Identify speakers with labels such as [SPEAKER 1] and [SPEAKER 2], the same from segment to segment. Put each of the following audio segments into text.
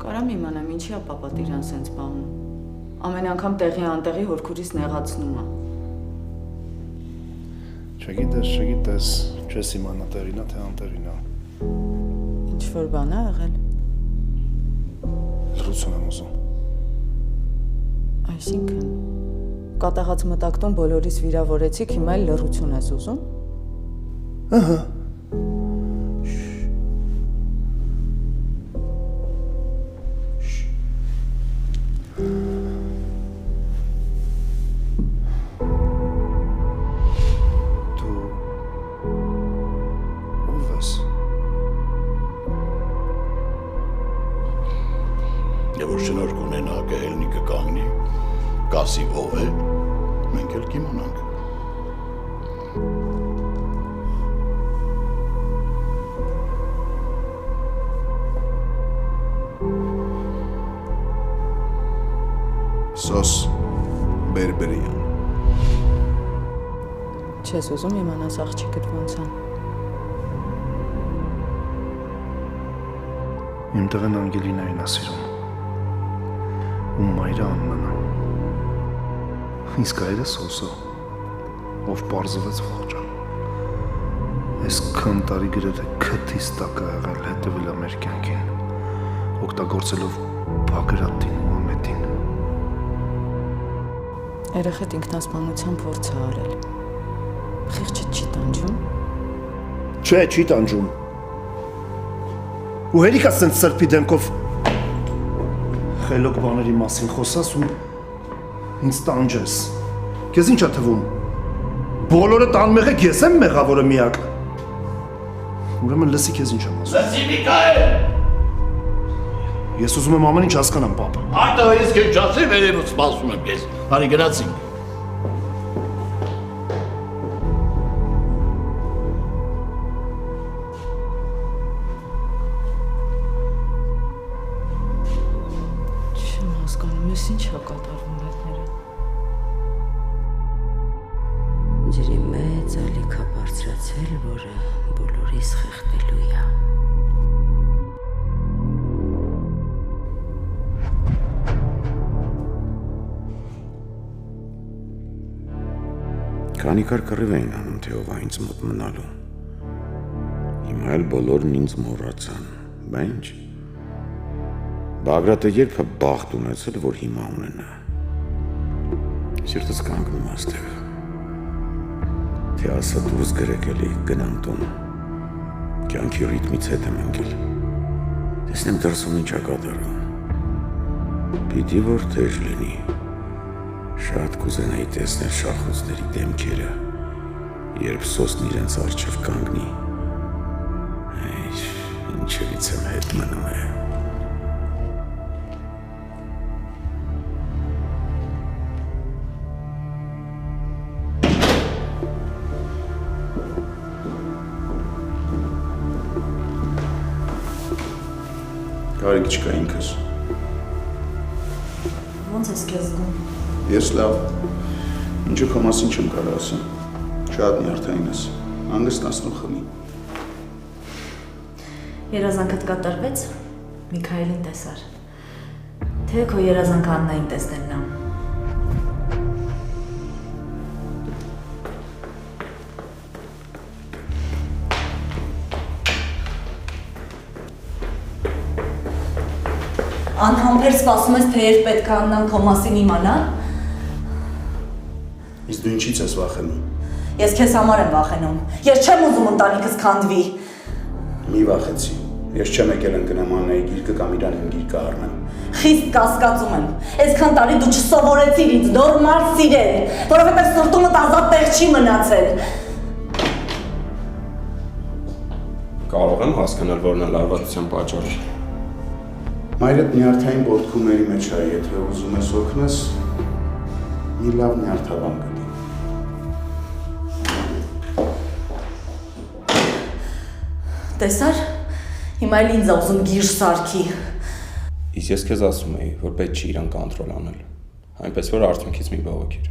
[SPEAKER 1] Կարամ իմանամ ինչի է պապատ իրան սենց բանում։ Ամեն անգամ տեղի անտեղի հորքուրից նեղացնում է։
[SPEAKER 2] Չգիտես, չես իմանա տեղին է, թե անտեղին է։
[SPEAKER 1] Ինչ-որ բան է եղել։
[SPEAKER 2] Լրություն եմ ուզում։
[SPEAKER 1] Այսինքն, կատաղած մտակտում բոլորիս վիրավորեցիք, հիմա էլ լռություն ես ուզում։
[SPEAKER 2] Ահա։
[SPEAKER 3] Եվ որ շնորհք ունենա կհելնիկը կանգնի, կասի ով է, մենք էլ կիմանանք։
[SPEAKER 2] Սոս Բերբերյան։
[SPEAKER 1] Չես ուզում իմանաս աղջիկդ ոնց է։
[SPEAKER 2] Իմ տղեն Անգելինային է սիրում։ Ու մայրը Աննան է։ Իսկ այրը Սոսը, ով պարզվեց ողջան։ Այսքան տարի գրեթե քթից տակ է եղել հետևել մեր կյանքին, օգտագործելով Բագրատին ու Ամետին։
[SPEAKER 1] Երեխեդ ինքնասպանության փորձ է արել։ Խիղճը չի տանջում։
[SPEAKER 2] Չէ, չի տանջում։ Ու հերիք է սենց սրբի դեմքով խելոք բաների մասին խոսաս ու ինձ տանջես։ Քեզ ինչ է թվում։ Բոլորը տանմեղ եք, ես եմ մեղավորը միակ։ Ուրեմն լսի քեզ ինչ եմ ասում։
[SPEAKER 3] Լսի Միքայել։
[SPEAKER 2] Ես ուզում եմ ամեն ինչ հասկանամ, պապ։
[SPEAKER 3] Այդտեղ ես քեզ չասի, վերևից սպասում եմ քեզ։ Արի գնացինք։
[SPEAKER 1] Չեմ հասկանում, ես ինչ է կատարվում այդները։
[SPEAKER 4] Ջրի մեծ ալիք է բարձրացել, որը բոլորիս խեղդելու է։
[SPEAKER 5] Քանի կարկառիվ էին անում, թե ով է ինձ մոտ մնալու։ Հիմա էլ բոլորն ինձ մոռացան, բա ինչ։ Բագրատը երբ է բախտ ունեցել, որ հիմա ունենա։ Սիրտս կանգնում աստեղ։ Թե ասա դուրս գրեք էլի գնամ տուն։ Կյանքի ռիթմից հետ եմ ընկել։ Տեսնեմ դրսում ինչ է կատարում։ Պիտի որ թեժ լինի։ Շատ կուզենայի տեսնել շախոցների դեմքերը, երբ Սոսն իրենց առջև կանգնի։ Ինչևից եմ հետ մնում է։
[SPEAKER 2] Կարիք չկա ինքս։
[SPEAKER 1] Ոնց ես քեզ զգում։
[SPEAKER 3] Ես լավ։ Ինչու քո մասին չեմ կարող ասեմ։ Շատ նյարդային ես։ Հանգստացնող խմի։
[SPEAKER 6] Երազանքդ կատարվեց, Միքայելին տեսար։ Թե քո երազանքը Աննային տեսնելն է։ Անհամբեր սպասում ես, թե երբ պետք է Աննան քո մասին իմանա։
[SPEAKER 3] Իսկ դու ինչից ես վախենում։
[SPEAKER 6] Ես քեզ համար եմ վախենում։ Ես չեմ ուզում ընտանիքս քանդվի։
[SPEAKER 3] Մի վախեցի։ Ես չեմ եկել ընկնեմ Աննայի գիրկը կամ իրան իմ գիրկը առնեմ։
[SPEAKER 6] Խիստ կասկածում եմ։ Այսքան տարի դու չսովորեցիր ինձ նորմալ սիրել, որովհետև սրտումդ ազատ տեղ չի մնացել։
[SPEAKER 7] Կարող եմ հասկանալ, որն է լարվածության պատճառը։
[SPEAKER 3] Մայրդ նյարդային բորդքումների մեջ է, եթե ուզում ես օգնես, մի լավ նյարդաբան գտի։
[SPEAKER 6] Տեսար, հիմա էլ ինձ ուզում գիր սարքի։
[SPEAKER 7] Իսկ ես քեզ ասում էի, որ պետք չի իրան կոնտրոլ անել, այնպես որ արդյունքից մի բողոքիր։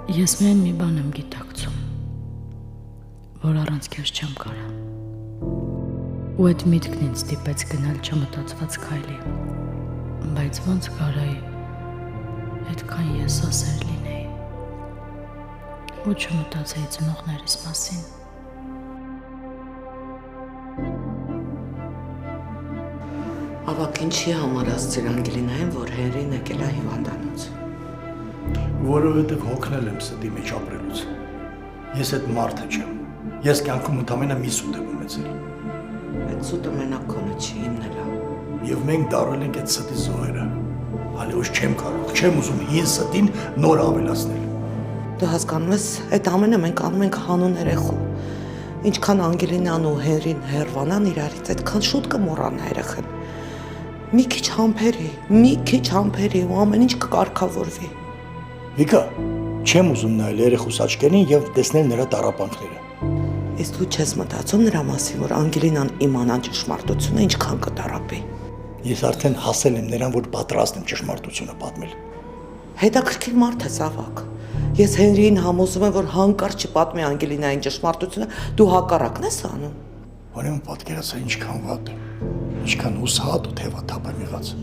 [SPEAKER 1] Ես միայն մի բան եմ գիտակցում, որ առանց քեզ չեմ կարա։ Ու այդ միտքն ինձ ստիպեց գնալ չմտածված քայլի, բայց ոնց կարայի այդքան եսասեր լինեի ու չմտածեի ծնողներիս մասին։
[SPEAKER 4] Ավակ ինչի համար ասցիր Անգելինային, որ Հենրին եկել է հիվանդանոց։
[SPEAKER 8] Որովհետև հոգնել եմ ստի մեջ ապրելուց։ Ես այդ մարդը չեմ։ Ես կյանքում ընդամենը մի սուտ եմ ունեցել։
[SPEAKER 4] Այդ սուտը մենակ քոնը չի, իմն էլ է։
[SPEAKER 8] Եվ մենք դարել ենք այդ ստի զոհերը։ Հալեոս չեմ կարող, չեմ ուզում հին ստին նոր ավելացնել։
[SPEAKER 4] Դու հասկանում ես, այդ ամենը մենք անում ենք հանուն երեխու։ Ինչքան Անգելինան ու Հենրին հեռվանան իրարից, այդքան շուտ կմոռանա երեխան։ Մի քիչ համբերի ու ամեն ինչ կկարգավորվի։
[SPEAKER 8] Վիկա, չեմ ուզում նայել երեխուս աչքերին եւ տեսնել նրա տառապանքները։
[SPEAKER 4] Իսկ դու չես մտածում նրա մասին, որ Անգելինան իմանա ճշմարտությունը ինչքան կտառապի։
[SPEAKER 8] Ես արդեն հասել եմ նրան, որ պատրաստ եմ ճշմարտությունը պատմել։
[SPEAKER 4] Հետաքրքիր մարդ ես ավակ։ Ես Հենրիին համոզում եմ, որ հանկարծ չպատմի Անգելինային ճշմարտությունը, դու հակառակն ես անում։
[SPEAKER 8] Ուրեմն պատկերացրու ինչքան վատ է, ինչքան հուսահատ ու թևաթափ եմ եղած։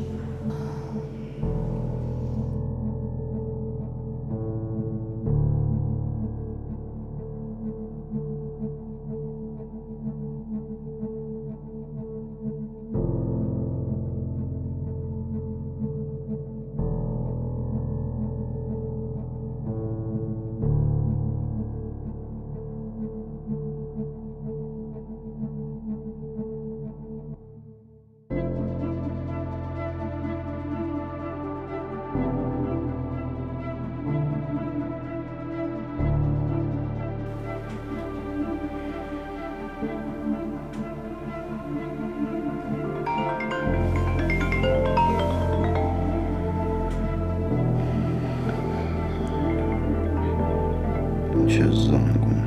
[SPEAKER 5] Չես զանգում։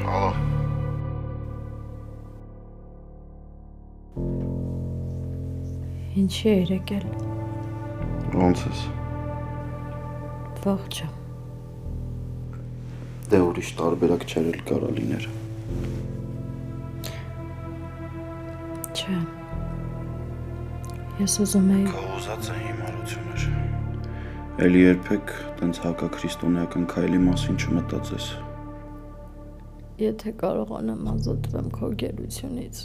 [SPEAKER 5] Ալո։
[SPEAKER 1] Ինչի է եկել։
[SPEAKER 5] Ոնց ես։
[SPEAKER 1] Ողջ եմ։
[SPEAKER 5] Դե ուրիշ տարբերակ չեր էլ կարա լիներ։
[SPEAKER 1] Չէ։ Ես ուզում էի։
[SPEAKER 5] Քո ուզածը հիմարություն էր։ Էլի երբեք տենց հակաքրիստոնեական քայլի մասին չմտածես։
[SPEAKER 1] Եթե կարողանամ ազատվեմ քո գերությունից,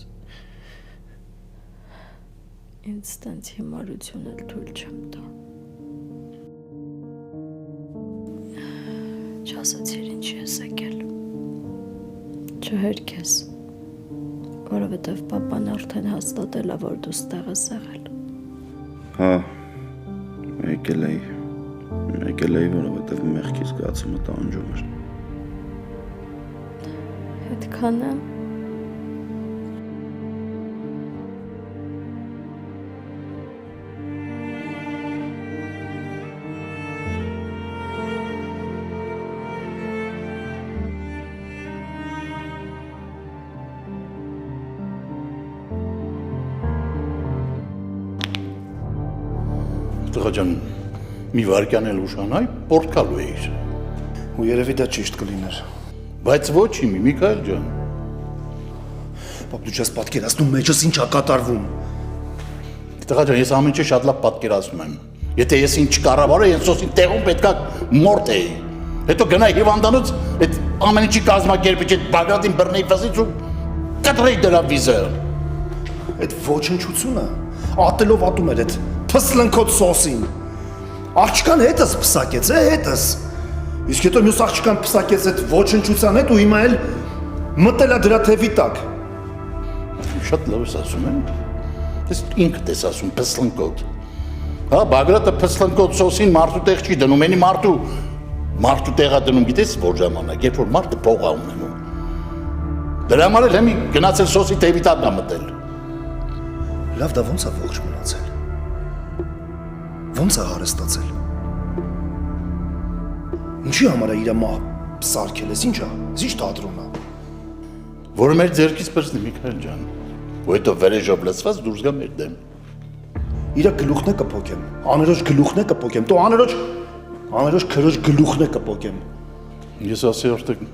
[SPEAKER 1] ինձ տենց հիմարություն էլ թույլ չեմ տա։ Չասացիր ինչի ես եկել։ Չհերքես, որովհետև պապան արդեն հաստատել է, որ դու ստեղ ես եղել։
[SPEAKER 5] Հա, եկել էի, որովհետև մեղքի զգացումը տանջում էր։
[SPEAKER 1] Այդքան է։
[SPEAKER 8] Տղա ջան, մի վարկյան էլ ուշանայ, պորտկալու էիր։
[SPEAKER 2] Ու երևի դա ճիշտ կլիներ։
[SPEAKER 8] Բայց ոչ իմի, Միքայել ջան։
[SPEAKER 2] Պապ, դու չես պատկերացնում մեջս ինչ ա կատարվում։
[SPEAKER 8] Տղա ջան, ես ամեն ինչ շատ լավ պատկերացնում եմ։ Եթե ես ինչ կառավարը, ես սոսին տեղում պետքա մորտ էի։ Հետո գնայի հիվանդանոց, այդ ամեն ինչի կազմակերպիչ այդ Բագրատին բռնեի վզից ու կտրեի դրա վիզը։
[SPEAKER 2] Այդ ոչնչությունը ատելով ատում էր այդ փսլնքոտ սոսին։ Աղջկան հետս փսակեց, հետս։ Իսկ հետո մյուս աղջկան փսակեց այդ ոչնչության հետ ու հիմա էլ մտել է դրա թևի տակ։
[SPEAKER 8] Շատ լավ ես ասում եմ։ Ես ինքդ ես ասում փսլնքոտ։ Հա, Բագրատը փսլնքոտ սոսին մարդու տեղ չի դնում, ენი մարդու տեղա դնում, գիտես որ ժամանակ, երբ որ մարդը փող ա ունենում։ Դրա համար էլ հեմի գնացել սոսի թևի տակ ա մտել։
[SPEAKER 2] Լավ, դա ոնց է ողջ մնացել։ Ոնց է հարստացել։ Ինչի համար է իր մահ սարքել ես, ինչա, ինչ թատրոնն է։
[SPEAKER 8] Որ մեր ձերքից պրծնի Միքայել ջան, ու հետո վերեժով լցված դուրս գա մեր դեմ։
[SPEAKER 2] Իր գլուխն է կփոքեմ, աներոջ գլուխն է կփոքեմ, տո աներոջ քրոջ գլուխն է կփոքեմ։
[SPEAKER 8] Ես ասի արդեն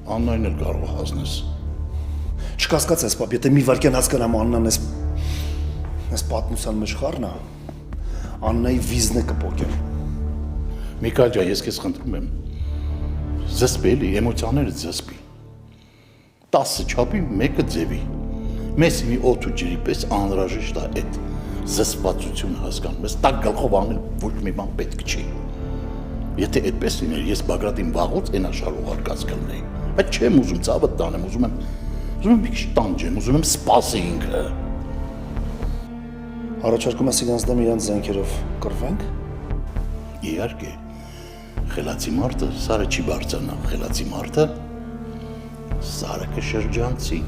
[SPEAKER 8] Աննային էլ կարող է հասնես։
[SPEAKER 2] Չկասկածես, պապ, եթե մի վարքյան հասկանամ Աննան այս պատմության մեջ խառնա, Աննայի վիզն է կփոքեմ։
[SPEAKER 8] Միքայել ջան, ես քեզ խնդրում եմ։ Զսպի էլի, էմոցիաները զսպի։ 10 չափի, 1-ը ձևի։ Մեզ մի օդ ու ջրի պես անհրաժեշտ է այդ զսպվածությունը հասկանում ես, տակ գլխով անել ոչ մի բան պետք չի։ Եթե այդպես լիներ, ես Բագրատին վաղուց այն աշխարհողարկած կլինեի։ Բայց չեմ ուզում ցավը տանեմ, ուզում եմ մի քիչ տանջեմ, ուզում եմ սպասի ինքը։
[SPEAKER 2] Առաջարկում ես իրանց դեմ իրանց զենքերով կռվենք։
[SPEAKER 8] Իհարկե, խելացի մարդը սարը չի բարձրանա, խելացի մարդը սարը կշրջանցի։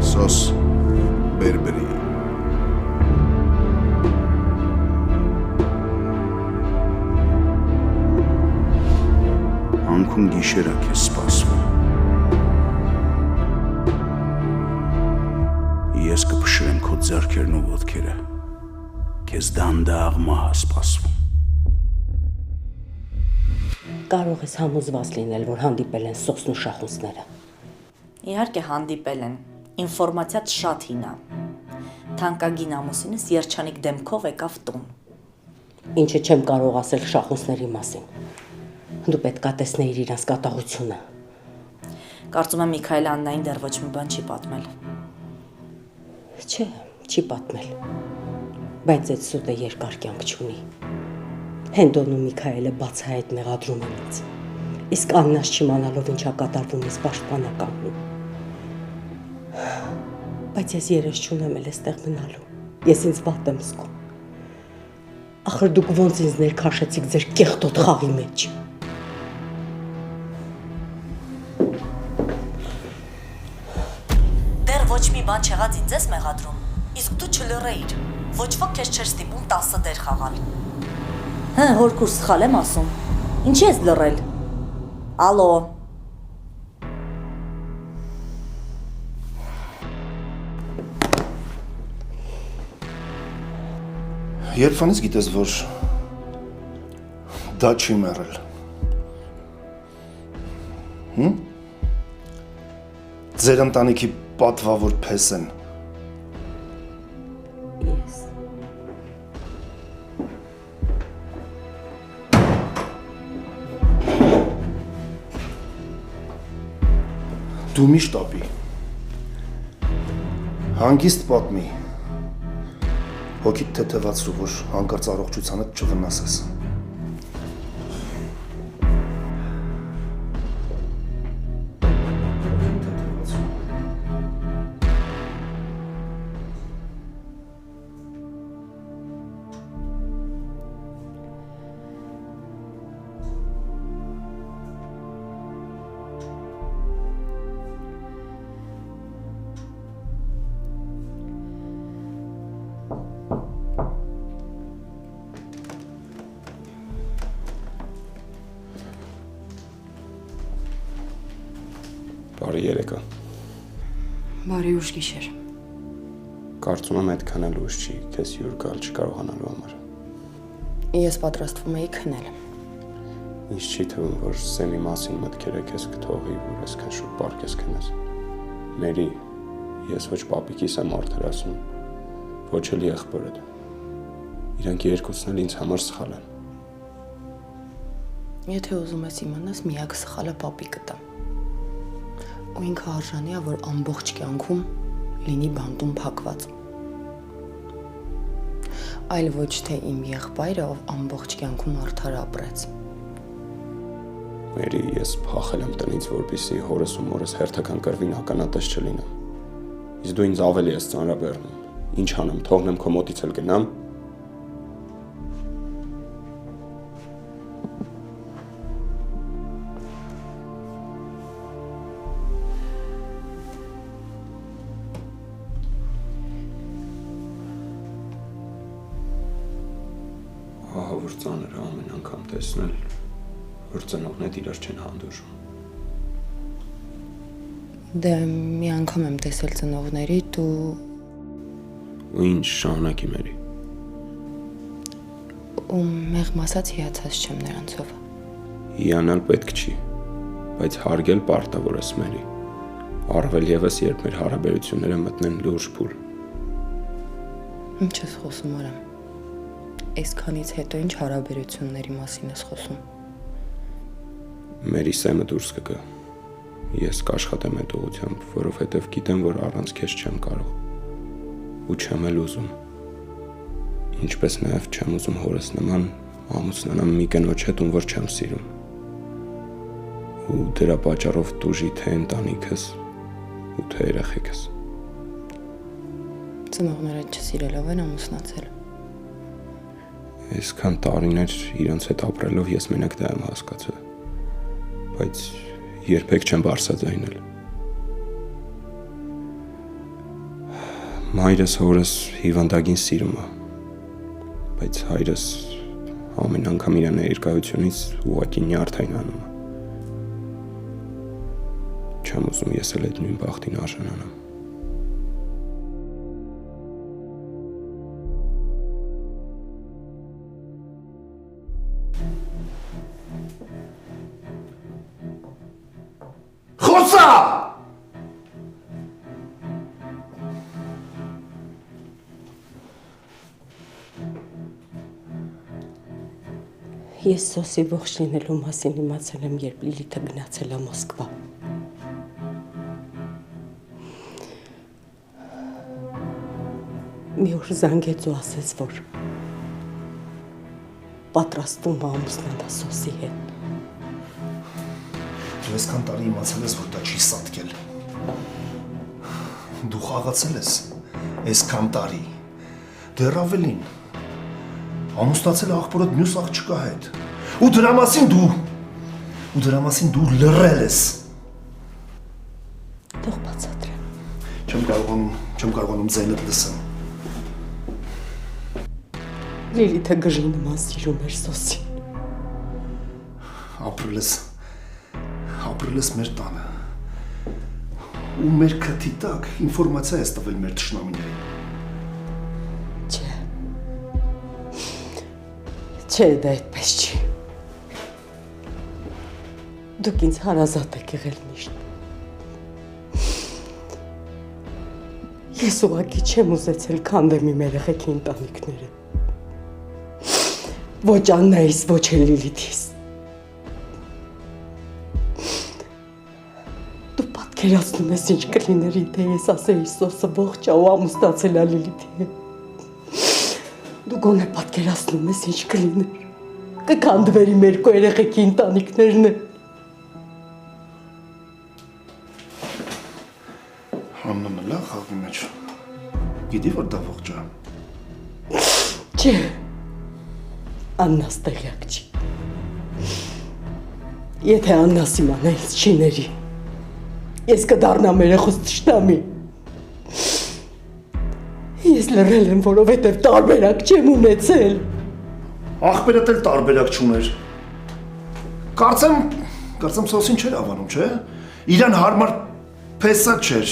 [SPEAKER 3] Սոս բերբերի։ Անքուն գիշերա քեզ սպասվում։ Ես կփշրեմ քո ձեռքերն ու ոտքերը։ Քեզ դանդաղ մահ սպասվում։
[SPEAKER 6] Կարող ես համոզված լինել, որ հանդիպել են սոսն ու շախունցները։ Իհարկե հանդիպել են։ Ինֆորմացիա շատ հին է։ Թանկագին ամուսինս երջանիկ դեմքով եկավ տուն։ Ինչը չեմ կարող ասել շախունցների մասին։ Դու պետքա տեսնեիր իրանց կատաղությունը։ Կարծում եմ Միքայելը Աննային դեռ ոչ մի բան չի պատմել։ Չէ, չի պատմել։ Բայց այդ սուտը երկար կյանք չունի։ Հենդոնն ու Միքայելը բացահայտ մեղադրում են ինձ։ Իսկ Աննաս չիմանալով ինչա կատարվում ես պաշտպանականն։ Բայց ես երես չունեմ էլ այստեղ մնալու։ Ես ինձ վատ եմ զգում։ Ախր դուք ոնց ինձ ներքաշեցիք ձեր կեղտոտ խաղի մեջ։ Դեռ ոչ մի բան չեղած ինձ ես մեղադրում, իսկ դու չլռեիր։ Ոչ ոք քեզ չէր ստիպում 10 դեր խաղալ։ Հա, հորքուր սխալ եմ ասում։ Ինչի ես լռել։ Ալո։
[SPEAKER 2] Երբանից գիտես, որ դա չի մեռել։ Ձեր ընտանիքի պատվավոր փես են։
[SPEAKER 6] Ես։
[SPEAKER 2] Դու միշտ ապի։ Հանգիստ պատմի։ Հոգիդ թեթևացրու, որ հանկարծ առողջությանդ չվնասես։
[SPEAKER 7] Բարի երեկո։
[SPEAKER 1] Բարի ուշ գիշեր։
[SPEAKER 7] Կարծում եմ այդքան էլ ուշ չի, քեզ հյուր գալ չկարողանալու համար։
[SPEAKER 1] Ես պատրաստվում էի քնել։
[SPEAKER 7] Ինչ չի թվում, որ Սեմի մասին մտքերը քեզ կթողի, որ այսքան շուտ պարկես քնես։ Մերի, ես ոչ պապիկիս եմ արդարացնում, ոչ էլ եղբորդ։ Իրանք երկուսն էլ ինձ համար սխալ են։
[SPEAKER 1] Եթե ուզում ես իմանաս, միակ սխալը պապիկը տա։ Ու ինքը արժանի է, որ ամբողջ կյանքում լինի բանտում փակված։ Այլ ոչ թե իմ եղբայրը, ով ամբողջ կյանքում արդար ապրեց։
[SPEAKER 7] Մերի, ես փախել եմ տնից, որպեսզի հորս ու մորս հերթական կռվին ականատես չլինեմ։ Իսկ դու ինձ ավելի ես ծանրաբեռնում։ Ինչ անեմ, թողնեմ քո մոտից էլ գնամ։ Ահա որ ծանր է ամեն անգամ տեսնել, որ ծնողներդ իրար չեն հանդուրժում։
[SPEAKER 9] Դե մի անգամ եմ տեսել ծնողներիդ ու
[SPEAKER 7] Ու ինչ շահանակի մերի։
[SPEAKER 9] ու մեղմ ասած հիացած չեմ նրանցով։
[SPEAKER 7] Հիանալ պետք չի, բայց հարգել պարտավոր ես մերի։ Առավել եւս երբ մեր հարաբերությունները մտնեն լուրջ փուլ։
[SPEAKER 9] Ինչ ես խոսում, Արամ։ Այսքանից հետո ինչ հարաբերությունների մասին ես խոսում։
[SPEAKER 7] Մերի սեմը դուրս կգա։ Ես կաշխատեմ այդ ուղղությամբ, որովհետև գիտեմ, որ առանց քեզ չեմ կարող։ Ու չեմ էլ ուզում։ Ինչպես նաև չեմ ուզում հորս նման ամուսնանամ մի կնոջ հետ, ում որ չեմ սիրում։ Ու դրա պատճառով տուժի թե ընտանիքս ու թե երեխեքս։
[SPEAKER 9] Ծնողներդ չսիրելով են ամուսնացել։
[SPEAKER 7] Այսքան տարիներ իրենց հետ ապրելով ես մենակ դա եմ հասկացել։ Բայց երբեք չեմ բարձրաձայնել։ Մայրս հորս հիվանդագին սիրում է, բայց հայրս ամեն անգամ իր ներկայությունից ուղղակի նյարդայնանում է։ Չեմ ուզում ես էլ այդ նույն բախտին արժանանամ։
[SPEAKER 2] Խոսա!
[SPEAKER 6] Ես Սոսի ողջ լինելու մասին իմացել եմ, երբ Լիլիթը գնացել է Մոսկվա։ Մի օր զանգեց ու ասեց, որ պատրաստվում է ամուսնանալ Սոսի հետ։
[SPEAKER 2] Դու այսքան տարի իմացել ես, որ դա չի սատկել։ Դու խաղացել ես այսքան տարի։ Դեռ ավելին։ Ամուսնացել է աղբորդ մյուս աղջկա հետ։ Ու դրա մասին դու լռել ես։
[SPEAKER 6] Թող բացատրեմ։
[SPEAKER 2] Չեմ կարողանում ձայնդ լսեմ։
[SPEAKER 6] Լիլիթը գժի նման սիրում էր Սոսին։
[SPEAKER 2] Ապրել ես մեր տանը։ Ու մեր քթի տակ ինֆորմացիա ես տվել մեր թշնամիներին։
[SPEAKER 6] Չէ, դա այդպես չի։ Դուք ինձ հարազատ եք եղել միշտ։ Ես ուղղակի չեմ ուզեցել քանդեմ իմ երեխեքի ընտանիքները։ Ոչ Աննայիս, ոչ էլ Լիլիթիս։ Դու պատկերացնում ես ինչ կլիներ, թե ես ասեի Սոսը ողջ ու ամուսնացել է Լիլիթի հետ։ Դու գոնե պատկերացնում ես ինչ կլիներ։ Կքանդվերի մեր կո երեխեքի ընտանիքներն է։
[SPEAKER 2] Աննը մլա խաղի մեջ։ Գիտի, որ դա ողջ է։
[SPEAKER 6] Չէ, Աննաս տեղյակ չի։ Եթե Աննաս իմանա ինձ չի ների, ես կդառնամ երեխուս թշնամի։ Ես լռել եմ, որովհետև տարբերակ չեմ ունեցել։
[SPEAKER 2] Աղբերդ էլ տարբերակ չուներ։ Կարծեմ Սոսին չէր ավանում, չէ։ Իրան հարմար փեսա չէր։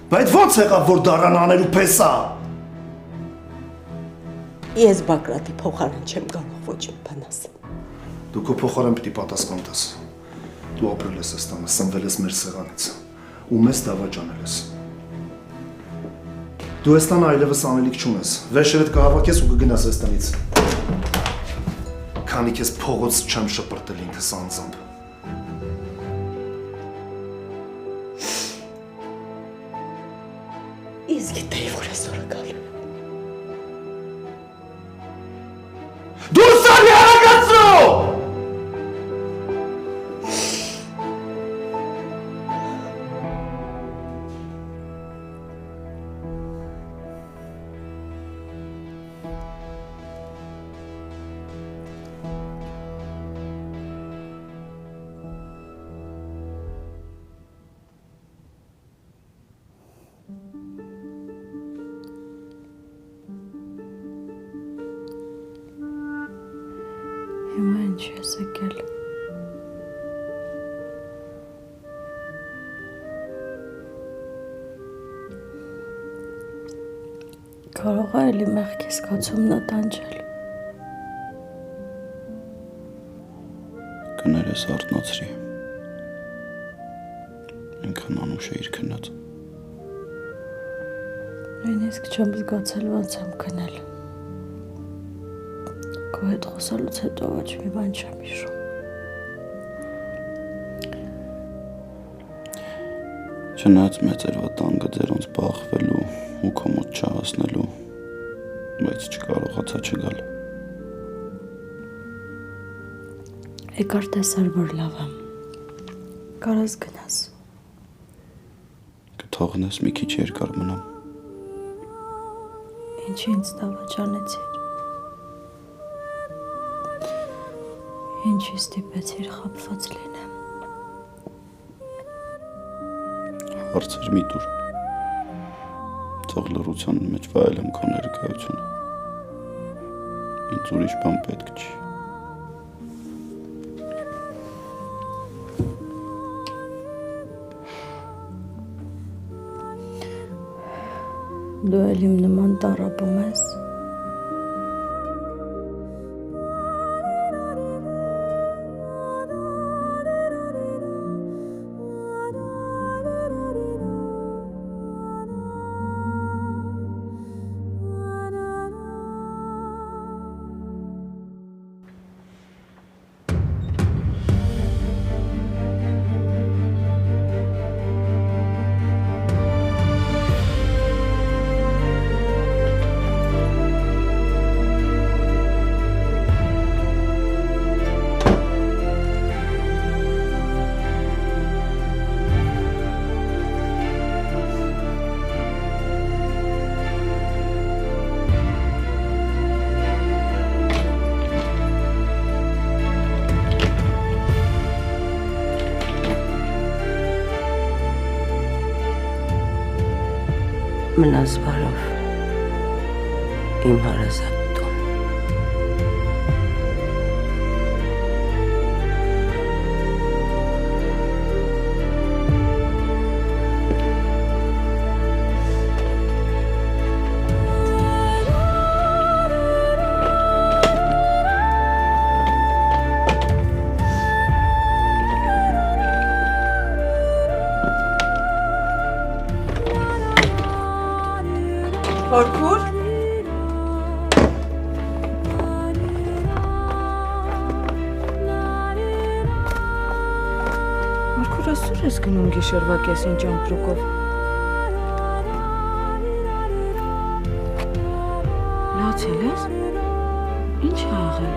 [SPEAKER 2] Բայց ո՞նց եղավ, որ դառան անելու փեսա։
[SPEAKER 6] Ես Բակրատի փոխարեն չեմ կարող ոչ մի բան ասել։
[SPEAKER 2] Դու քո փոխարեն պիտի պատասխան տաս։ Դու ապրել ես այս տանը, սնվել ես մեր սեղանից ու մեզ դավաճանել ես։ Դու այս տանը այլևս անելիք չունես։ Վերջերդ կհավաքես ու կգնաս այս տնից։ Քանի քեզ փողոց չեմ շպրտել ինքս անձամբ։
[SPEAKER 6] Ես գիտեի, որ այսօրը գալու է։
[SPEAKER 2] Դու սարի արագացրու։
[SPEAKER 1] Կարող է էլի մեղքի զգացումն տանջել։
[SPEAKER 3] Կներես արտնացրի։ Ինքն անուշ է իր քնած։
[SPEAKER 1] Նույնիսկ չեմ զգացել ոնց եմ քնել։ Քո հետ խոսալուց հետո ոչ մի բան չեմ հիշում։
[SPEAKER 3] Չնայած մեծ էր վտանգը ձերոնց բախվելու ու քո մոտ չհասնելու, բայց չկարողացա չգալ։
[SPEAKER 1] Եկար տեսար, որ լավ եմ։ Կարաս գնաս։
[SPEAKER 3] Կթողնես մի քիչ երկար մնամ։
[SPEAKER 1] Ինչի ինձ դավաճանեցիր։ Ինչի ստիպեցիր խաբված լինեմ։
[SPEAKER 3] Հարցեր մի տուր։ Թող լռության մեջ վայելեմ քո ներկայությունը։ Ինձ ուրիշ բան պետք չի։
[SPEAKER 1] Դու էլ իմ նման տառապում ես։
[SPEAKER 10] Մնաս բարով, իմ հարազատ տուն։
[SPEAKER 9] Հորքուր։ Հորքուր, ասուր ես գնում գիշերվա կեսին ճամպրուկով։ Լացել ես։ Ինչ է աղել։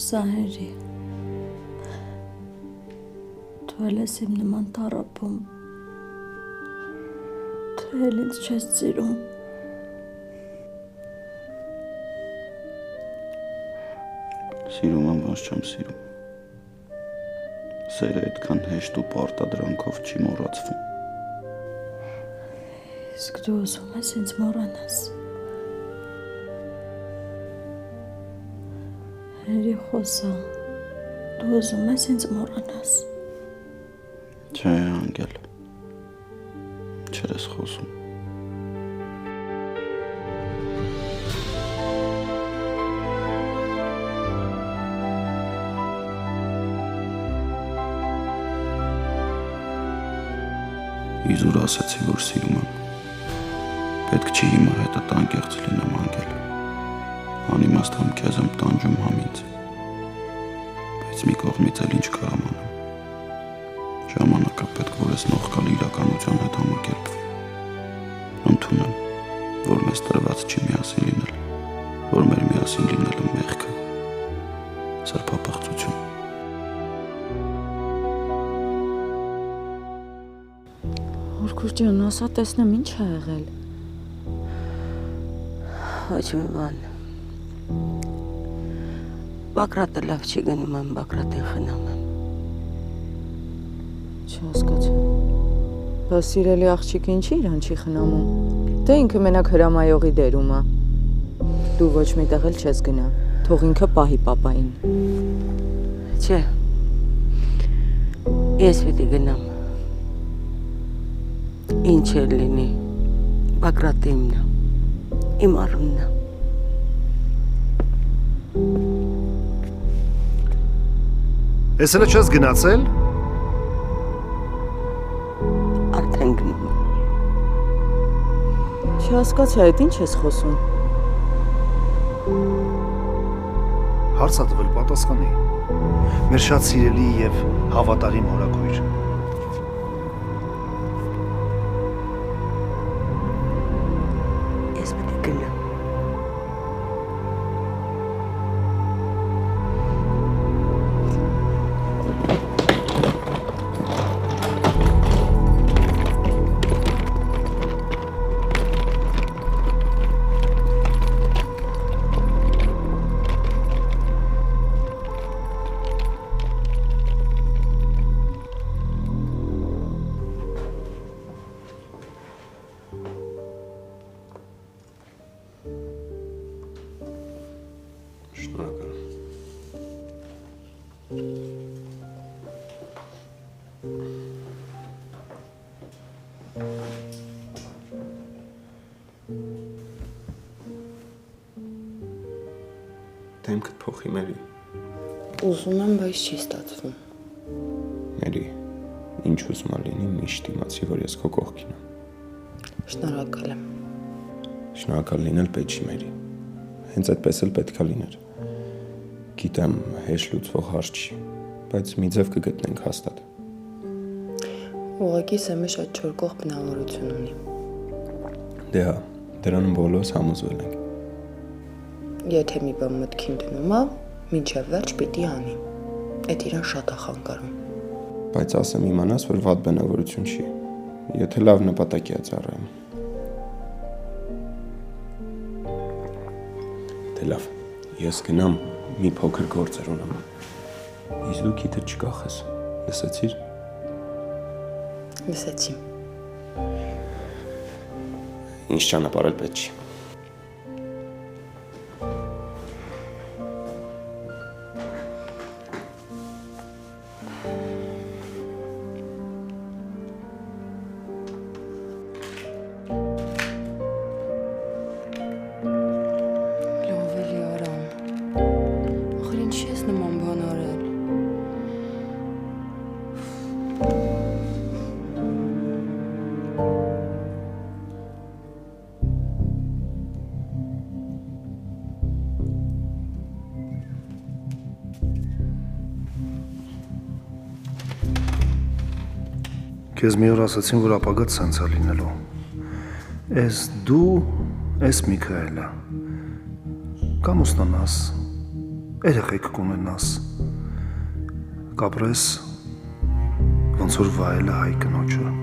[SPEAKER 1] Սահերի, դու էլ ես իմ նման տառապում, դու էլ ինձ չես սիրում։
[SPEAKER 3] Սիրում եմ, ոչ չեմ սիրում։ Սերը այդքան հեշտ ու պարտադրանքով չի մոռացվում։
[SPEAKER 1] Իսկ դու ուզում ես ինձ մոռանաս։ Հերի խոսա, դու ուզում ես ինձ մոռանաս։
[SPEAKER 3] Չէ, անգել, չեր ես խոսում։ Իզուր ասեցի, որ սիրում եմ։ Պետք չի հիմա հետդ անկեղծ լինեմ, անգել։ Անիմաստ համ քեզ եմ տանջում, համ ինձ։ Բայց մի կողմից էլ ինչ կարամ անեմ։ Ժամանակը պետք որ ես նողկալ իրականության հետ համակերպվի։ Ընդունում, որ մեզ տրված չի միասին լինել, որ մեր միասին լինելը մեղքը, սրբապղծություն։
[SPEAKER 9] Հորքուր ջան, ասա տեսնեմ ինչ է եղել։
[SPEAKER 10] Ոչ մի բան։ Բակրատը լավ չի գնում եմ, Բակրատին խնամ եմ։
[SPEAKER 9] Չհասկացա։ Բա սիրելի աղջիկը ինչի իրան չի խնամում։ Դե ինքը մենակ հրամայողի դերում է։ Դու ոչ մի տեղ էլ չես գնա։ Թող ինքը պահի պապային։
[SPEAKER 10] Չէ։ Ես պիտի գնամ։ Ինչ էլ լինի, Բագրատը իմն է, իմ Արունն է։
[SPEAKER 2] Ես էլ չես գնացել։
[SPEAKER 10] Արդեն գնում եմ։
[SPEAKER 9] Չհասկացա, այդ ինչ ես խոսում։
[SPEAKER 2] Հարց ա տվել պատասխանի։ Մեր շատ սիրելի եւ հավատարիմ հորագույր։
[SPEAKER 10] Ես պիտի գնամ։
[SPEAKER 7] Շնորհակալ։ Դեմքդ փոխի Մերի։
[SPEAKER 9] Ուզում եմ, բայց չի ստացվում։
[SPEAKER 7] Մերի, ինչ ուզում ա լինի, միշտ իմացի, որ ես քո կողքին եմ։
[SPEAKER 9] Շնորհակալ եմ։
[SPEAKER 7] Շնորհակալ լինել պետք չի Մերի։ Հենց այդպես էլ պետք է լիներ։ Գիտեմ, հեշտ լուծվող հարց չի, բայց մի ձև կգտնենք հաստատ։
[SPEAKER 9] Ուղղակի Սեմը շատ չորկող բնավորություն ունի։
[SPEAKER 7] Դե հա, դրանում բոլորս համոզվել ենք։
[SPEAKER 9] Եթե մի բան մտքին դնում ա, մինչև վերջ պիտի անի։ Այդ իրան շատ ա խանգարում։
[SPEAKER 7] Բայց ասեմ իմանաս, որ վատ բնավորություն չի, եթե լավ նպատակի ա ծառայում։ Դե լավ, ես գնամ, մի փոքր գործեր ունեմ։ Իսկ դու քիթը չկախես, լսեցիր։
[SPEAKER 9] Լսեցի։
[SPEAKER 7] Ինչ ճանապարհել պետք չի։
[SPEAKER 9] Լավ էլի Արամ։ Ախր ինչի ես նման բան արել։
[SPEAKER 2] Քեզ մի օր ասացին, որ ապագադ սենց ա լինելու։ Ես դու, ես Միքայելը։ Կամ ուստանաս, երեխեք կունենաս։ Կապրես, ոնց որ վայելը հայ կնոջը։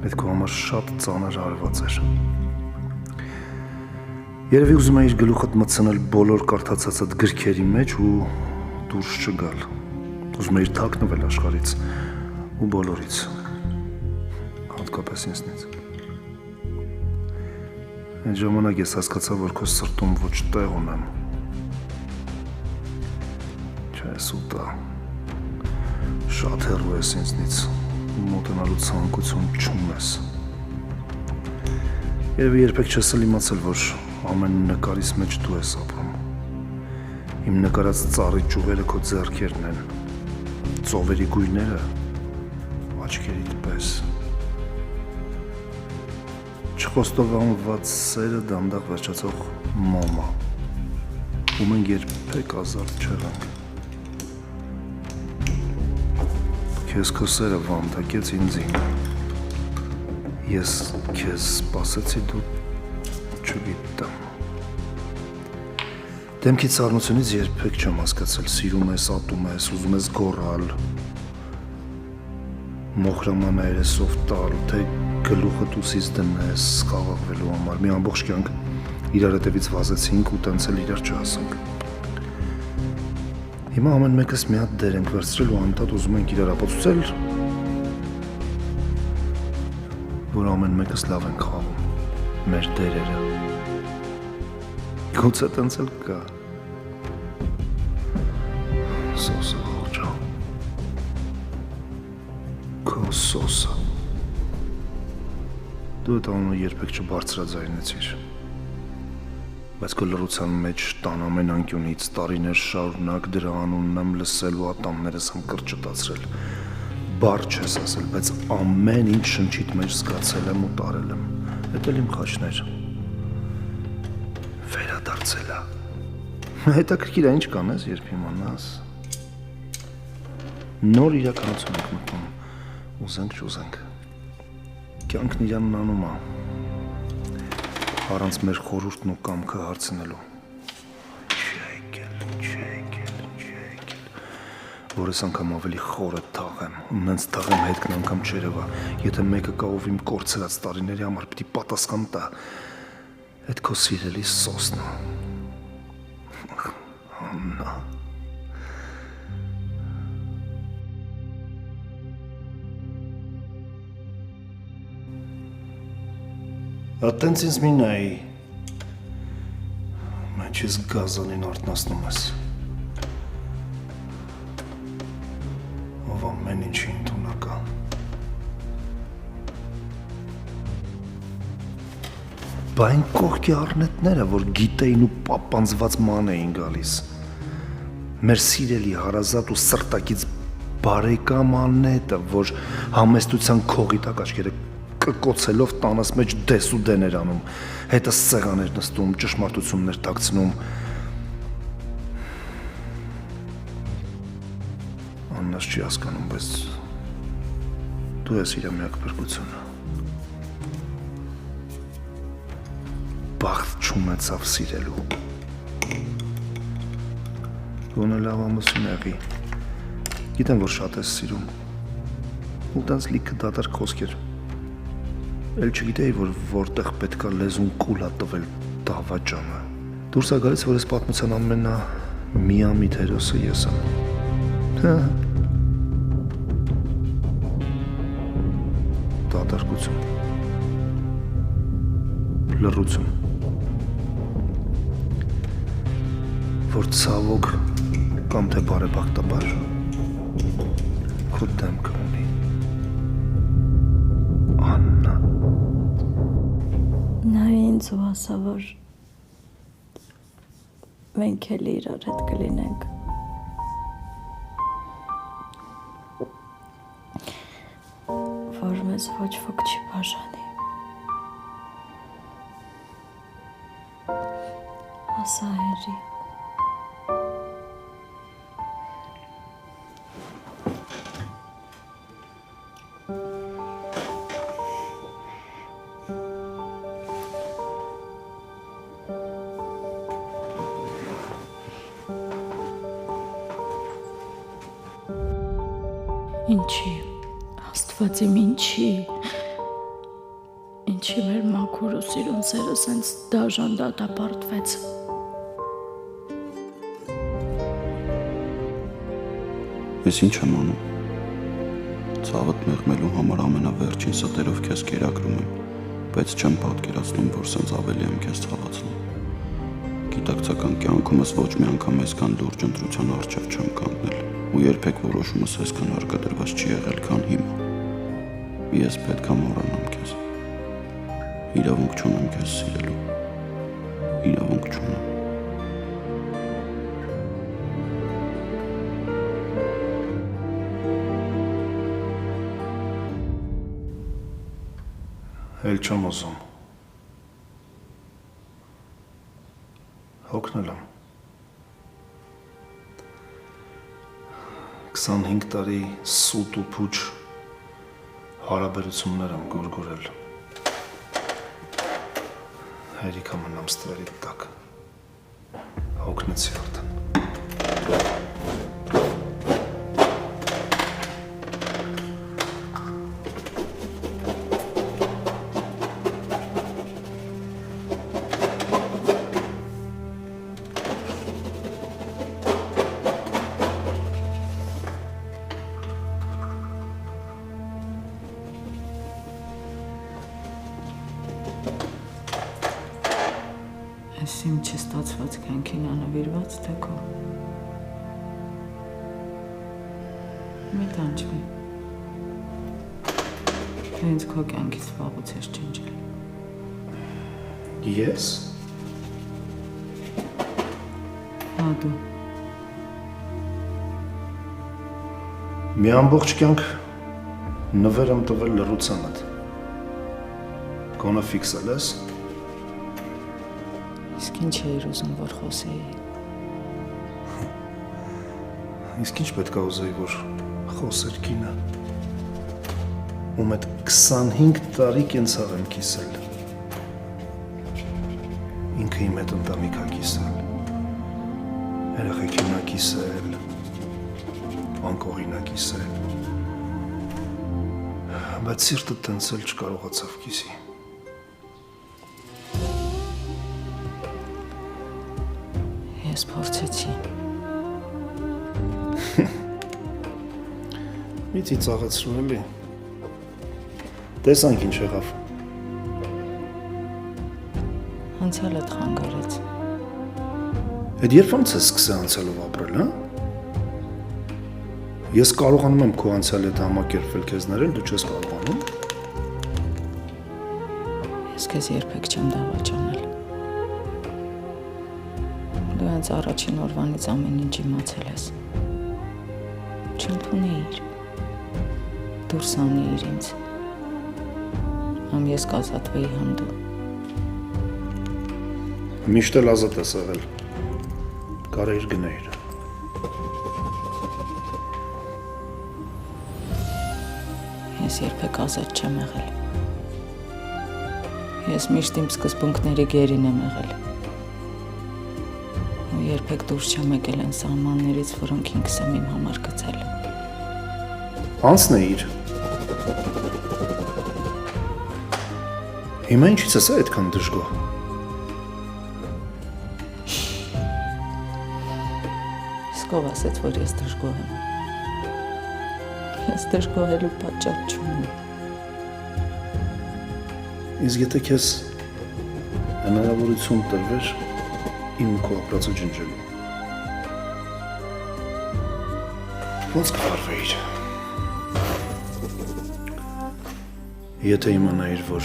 [SPEAKER 2] Այդ քո համար շատ ծանր արված էր։ Երևի ուզում էիր գլուխդ մտցնել բոլոր կարդացածդ գրքերի մեջ ու դուրս չգալ։ Ուզում էիր թաքնվել աշխարհից ու բոլորից, հատկապես ինձնից։ Այդ ժամանակ ես հասկացա, որ քո սրտում ոչ տեղ ունեմ։ Չէ, սուտա, շատ հեռու ես ինձնից ու մոտենալու ցանկություն չունես։ Երևի երբեք չես էլ իմացել, որ ամեն նկարիս մեջ դու ես ապրում։ Իմ նկարած ծառի ճյուղերը քո ձեռքերն են, ծովերի գույները աչքերիդ պես։ Չխոստովանված սերը դանդաղ վերջացող մոմա, ու մենք երբեք ազատ չեղանք։ Քեզ քո սերը վանդակեց ինձին։ Ես քեզ սպասեցի, դու չգիտեմ։ Դեմքի ծառնությունից երբեք չեմ հասկացել, սիրում ես, ատում ես, ուզում ես գոռալ, մոխրամանայրեսով տալ, թե գլուխդ ուսից դնես խաղաղվելու համար։ Մի ամբողջ կյանք իրար հետևից վազեցինք ու տենց էլ իրար չհասանք։ Հիմա ամեն մեկս մի հատ դեր ենք վերցրել ու անընդհատ ուզում ենք իրար ապացուցել, որ ամեն մեկս լավ ենք խաղում, մեր դերերը։ Գուցե տենց էլ կա։ Սոսը ողջա։ Քո սոսը։ Դու այդ անունը երբեք չբարձրաձայնեցիր։ Բայց քո լռության մեջ տան ամեն անկյունից տարիներ շարունակ դրա անունն եմ լսել ու ատամներս եմ կրճտացրել։ Բառ չես ասել, բայց ամեն ինչ շնչիդ մեջ զգացել եմ ու տարել եմ։ Էդ էլ իմ խաչներ։ Վերադարձել է։ Հետաքրքիր է ինչ կանես, երբ իմանաս։ Նոր իրականություն եք մտնում, ուզենք չուզենք։ Կյանքն իրանն անում է, առանց մեր խորհուրդն ու կամքը հարցնելու։ Չեկել։ Որս անգամ ավելի խորը թաղեմ, ու նենց թաղեմ հետքն անգամ չերևա, եթե մեկը կա ով իմ կորցրած տարիների համար պիտի պատասխան տա, այդ քո սիրելի սոսն է։ Աննա։ Ատենց ինձ մի նայի, մեջից գազանին արտնասնում ես, ով ամեն ինչի ընդունակա։ Բա այն կողքի առնետները, որ գիտեին ու պապանձված ման էին գալիս, մեր սիրելի հարազատ ու սրտակից բարեկամ անետը, որ համեստության քողի տակ աչքերը կկոցելով տանաս մեջ դես ու դեն էր անում, հետս սեղաներ նստում, ճշմարտություններ թաքցնում։ Աննաս չի հասկանում, բայց դու ես իր միակ փրկությունը։ Բախտ չունեցավ սիրելու։ Գոնե լավ ամուսին եղի։ Գիտեմ, որ շատ ես սիրում։ Ու տանց լիքը դատարկ խոսքեր։ Էլ չգիտեի, որ որտեղ պետքա լեզուն կուլա տվել դավաճանը։ Դուրս է գալիս, որ ես պատմության ամենամիամիտ հերոսը ես եմ։ Դատարկություն։ Լռություն։ Որ ցավոք կամ թե բարեբախտաբար քո դեմքը ունի։ Աննա։
[SPEAKER 1] Նա ինձ ու ասա, որ մենք էլ իրար հետ կլինենք։ Որ մեզ ոչ ոք չի բաժանի։ Ասա հերի։ Ինչի, աստված իմ ինչի մեր մաքուր ու սիրուն սերը սենց դաժան դատապարտվեց։
[SPEAKER 3] Ես ինչ եմ անում։ Ցավդ մեղմելու համար ամենավերջին ստերով քեզ կերակրում եմ, բայց չեմ պատկերացնում, որ սենց ավելի եմ քեզ ցավացնում։ Գիտակցական կյանքումս ոչ մի անգամ այսքան լուրջ ընտրության առջև չեմ կանգնել։ Ու երբեք որոշումս այսքան հարկադրված չի եղել, քան հիմա։ Ես պետք է մոռանամ քեզ։ Իրավունք չունեմ քեզ սիրելու։ Իրավունք չունեմ։
[SPEAKER 2] Էլ չեմ ուզում։ Հոգնել եմ։ 25 տարի սուտ ու փուչ հարաբերություններ եմ գորգորել։ Հերիքա մնամ ստվերի տակ։ Հոգնեցի արդեն։
[SPEAKER 1] Ես իմ չստացված կյանքին անավիրված թե քո։ Մի տանջվի։ Հենց քո կյանքից վաղուց ես ջնջել։
[SPEAKER 2] Ես։
[SPEAKER 1] Հա դու։
[SPEAKER 2] Մի ամբողջ կյանք նվեր եմ տվել լռությանդ։ Գոնը ֆիքսել ես։
[SPEAKER 1] Իսկ ինչ էիր ուզում, որ խոսեի։
[SPEAKER 2] Իսկ ինչ պետք է ուզեի, որ խոսեր կինը։ Ում այդ 25 տարի կենցաղ եմ կիսել։ Ինքը իմ հետ ընտանիք է կիսել։ Երեխեքին է կիսել։ Անկողին է կիսել։ Բայց սիրտը տենց էլ չկարողացավ կիսի։
[SPEAKER 1] Ես փորձեցի։
[SPEAKER 2] Մի ծիծաղեցրու էլի։ Տեսանք ինչ եղավ։
[SPEAKER 1] Անցյալդ խանգարեց։
[SPEAKER 2] Այդ երբ ոնց ես սկսել անցյալով ապրել, հա։ Ես կարողանում եմ քո անցյալի հետ համակերպվել, քեզ ներել, դու չես կարողանում։
[SPEAKER 1] Ես քեզ երբեք չեմ դավաճանել։ Դու հենց առաջին օրվանից ամեն ինչ իմացել ես։ Չընդունեիր։ Դուրս անեիր ինձ։ Համ ես կազատվեի, համ դու։
[SPEAKER 2] Միշտ էլ ազատ ես եղել։ Կարեիր գնայիր։
[SPEAKER 1] Ես երբեք ազատ չեմ եղել։ Ես միշտ իմ սկզբունքների գերին եմ եղել։ Ու երբեք դուրս չեմ եկել այն սահմաններից, որոնք ինքս եմ իմ համար գծել։
[SPEAKER 2] Անցնեիր։ Հիմա ինչից ես այդքան դժգոհ։
[SPEAKER 1] Իսկ ով ասեց, որ ես դժգոհ եմ։ Ես դժգոհելու պատճառ չունեմ։
[SPEAKER 2] Իսկ եթե քեզ հնարավորություն տրվեր իմ քո ապրածը ջնջելու։ Ոնց կվարվեիր։ Եթե իմանայիր, որ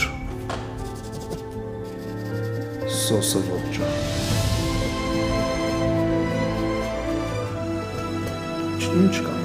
[SPEAKER 2] սոսը ողջ է։ Ինչ կան։